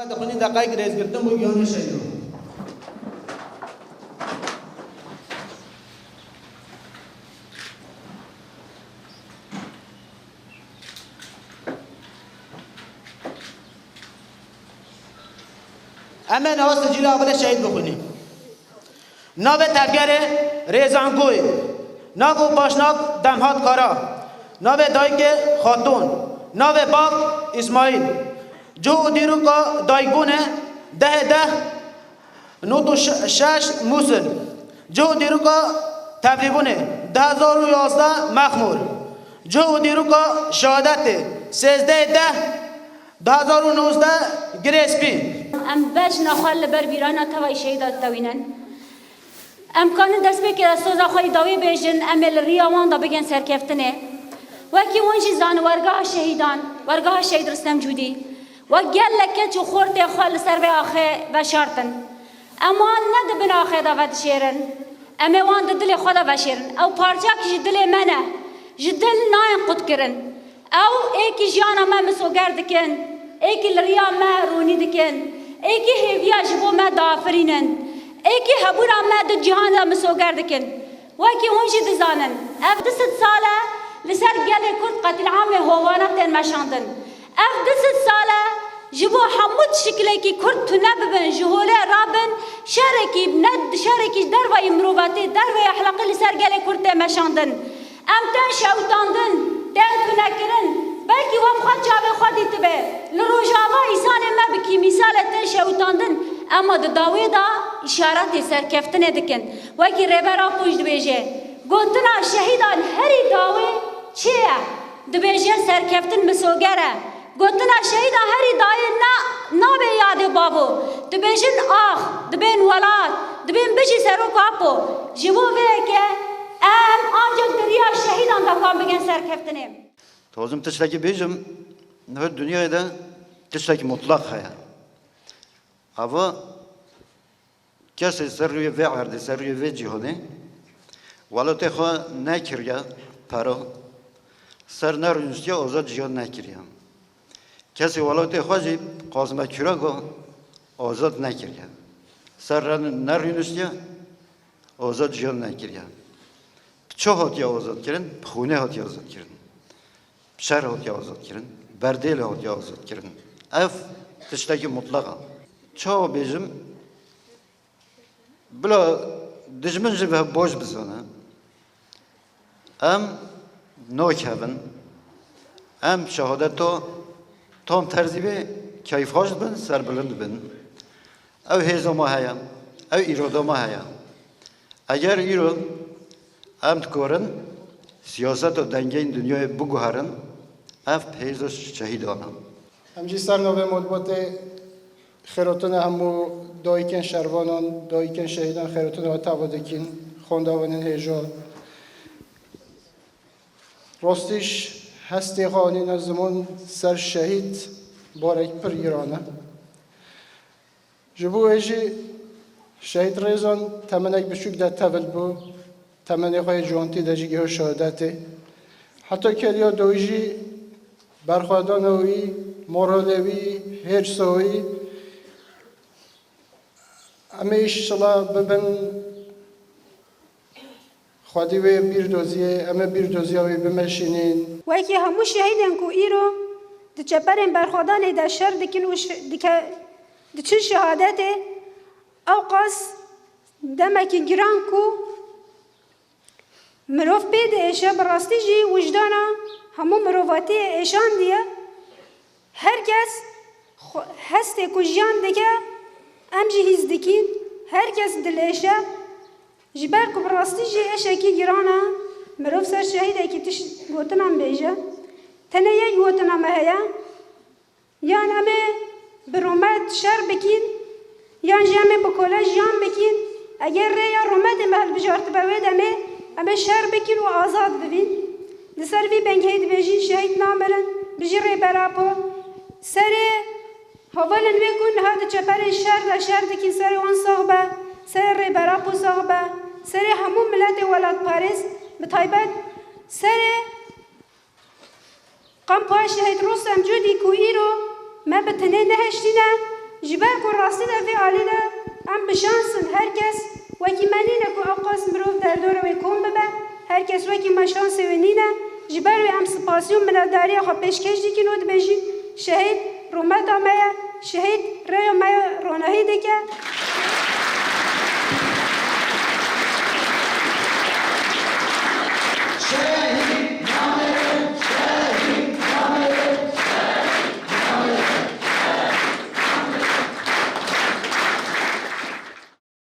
بعد دخونی دقایق ریز گرفتم و گیانی شدیم. اما نواست جیل اول شهید بخونیم. ناو تفگر ریزانگوی، ناو پاشناک دمهات کارا، ناو دایک خاتون، ناو باق اسماعیل، جو دیرو کا دایگونه ده نوتو شش موسل، جو دیرو کا تبلیغونه 2011 مخمور، جو دیرو کا شهادت 13/10/2019 گریسپی. ام بچ نخال بر بیرانا توای شهیدات توینن. امکان دست بکر سوزا خوی داوی بیشن امل ریاوان دا بگن سرکفتنه. وکی ونشی زان ورگاه شهیدان ورگاه شهید رستم جودی و گل لکه چو خورت خال سر و آخه و شرطن. اما ند بن آخه دا ود شیرن. اما وان دل خدا و شیرن. او پارچه کی دل منه جدل ناین قد کرن. او ایکی جانا ما مسوگر دکن. ایکی لریا ما رونی دکن. ایکی هیویا جبو ما دافرینن. ایکی هبورا ما دو جهان دا مسوگر دکن. وکی ونشی دزانن. اف 10 ساله لسر گل کرد قتل عام هوانات مشاندن. اف 10 ساله جبو حمود شکلی کی کرد تو نببن جهوله رابن شرکی ند شرکی در وی مروباتی در وی احلاقی لسر گل کرد مشاندن. ام تن شوتاندن تن تو نکرن بلکی وام خود جاوه خودی تبه لروجاوا ایسان ما بکی مثال تن شوتاندن اما داوی دا اشارات سرکفتنه دکن وکی ریبرا پوش دبیجه گوتنا شهیدان هری داوی چیه؟ دبیجه سرکفتن مسوگره گوتنا شهیدان هری داوی نا به یاد بابو دبیجن آخ دبین ولاد دبین بجی سرو کاپو جبو که ام آنجا دریا شهیدان دا کام بگن سرکفتنه توزم تشتکی بیجم نه دنیای ده تشتکی مطلق هیا اما کسی سر روی وی عرضی سر روی وی جهانی ولو تخوا نکریا پرو سر نرونستی آزاد جهان نکریا کسی ولو تخوا جی قاسم کرا گو آزاد نکریا سر نرونستی آزاد جهان نکریا چه هاتی آزاد کردن خونه هاتی آزاد کردن شهر هاتی آزاد کردن بردیل هاتی آزاد کردن اف تشتکی مطلقه چه بیجم بلا دجمن جبه باش بزنه ام نوک هفن ام شهادت تام ترزیبه کیف هاش بن سر بلند بن او هیزا ما هیا او ایرادا ما هیا اگر ایرو ام تکورن سیاست و دنگه این دنیای بگوهرن اف پیزش شهیدانه همجی سرنامه مطبوعات خیراتون همو دایکن شروانان دایکن شهیدان خیراتون و تعبدکین خواندوانین هیجا راستش هستی قانین از زمان سر شهید بارک پر ایرانه جبو ایجی شهید ریزان تمنک بشک در تول بو تمنک های جوانتی در جگه شهادته حتی کریا دویجی برخوادانوی مورالوی هرسوی اما ایشالا ببن خودی و بیردوزیه اما بیردوزیه و بمشینین و اکی همو شهیدن کو ایرو دچپرین برخوادان در شر دکن و دچن شهادته او قاس دمکی گران کو مروف بید ایشه براستی جی وجدانا همو مروفاتی ایشان دیه هر کس هسته کو جان دکه ام جی هیز دکین هر کس دل ایشه جبر کو براستی جی ایشه کی گرانا مروف سر شهیده کی تش گوتنم بیجه تنه یک گوتنم هیا یان امه برومت شر بکین یان جامه بکولا جان بکین اگر ریا رومت محل بجارت بوید امه شر بکین و آزاد ببین لسر وی بنگهید بیجی شهید نامرن بجی ری براپو سر هولن ویکون هاد چپر شر دکین سر اون صحبه سر ری براپو صحبه سر همون ملت ولاد پاریس بتایبت سر قم پاش شهید رستم جودی کو ایرو ما بتنه نهشتینه براستی ده فی عالی ده ام بشانسن هر کس وکی منینه که اوقاس مروف در دور وی کن ببه هر کس وکی مشانس وینینه جبر وی ام سپاسیون منداری خو پیشکش دیکی نود بجین شهید رومت آمه شهید ریو مای رونهی دیگه